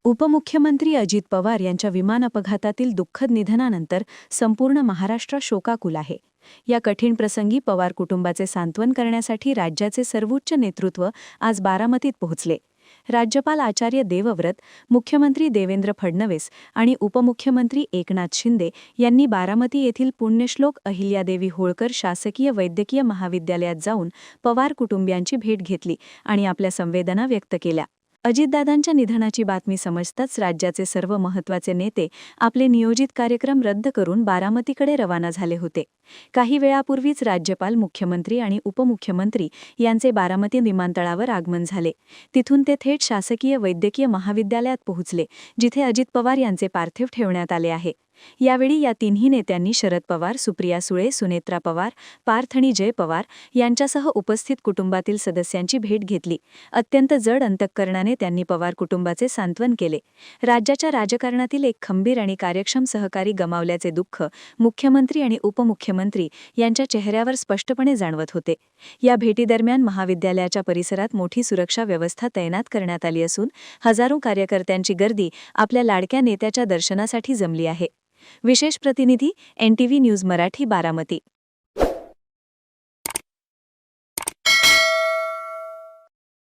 उपमुख्यमंत्री अजित पवार यांच्या विमान अपघातातील दुःखद निधनानंतर संपूर्ण महाराष्ट्र शोकाकुल आहे. या कठीण प्रसंगी पवार कुटुंबाचे सांत्वन करण्यासाठी राज्याचे सर्वोच्च नेतृत्व आज बारामतीत पोहोचले. राज्यपाल आचार्य देवव्रत, मुख्यमंत्री देवेंद्र फडणवीस आणि उपमुख्यमंत्री एकनाथ शिंदे यांनी बारामती येथील पुण्यश्लोक अहिल्यादेवी होळकर शासकीय वैद्यकीय महाविद्यालयात जाऊन पवार कुटुंबियांची भेट घेतली आणि आपल्या संवेदना व्यक्त केल्या. अजितदादांच्या निधनाची बातमी समजताच राज्याचे सर्व महत्त्वाचे नेते आपले नियोजित कार्यक्रम रद्द करून बारामतीकडे रवाना झाले होते. काही वेळापूर्वीच राज्यपाल, मुख्यमंत्री आणि उपमुख्यमंत्री यांचे बारामती विमानतळावर आगमन झाले. तिथून ते थेट शासकीय वैद्यकीय महाविद्यालयात पोहोचले, जिथे अजित पवार यांचे पार्थिव ठेवण्यात आले आहे. यावेळी या तिन्ही नेत्यांनी शरद पवार, सुप्रिया सुळे, सुनेत्रा पवार, पार्थ आणि जय पवार यांच्यासह उपस्थित कुटुंबातील सदस्यांची भेट घेतली. अत्यंत जड अंतःकरणाने त्यांनी पवार कुटुंबाचे सांत्वन केले. राज्याच्या राजकारणातील एक खंबीर आणि कार्यक्षम सहकारी गमावल्याचे दुःख मुख्यमंत्री आणि उपमुख्यमंत्री यांच्या चेहऱ्यावर स्पष्टपणे जाणवत होते. या भेटीदरम्यान महाविद्यालयाच्या परिसरात मोठी सुरक्षा व्यवस्था तैनात करण्यात आली असून हजारो कार्यकर्त्यांची गर्दी आपल्या लाडक्या नेत्याच्या दर्शनासाठी जमली आहे. विशेष प्रतिनिधी NTV न्यूज मराठी, बारामती.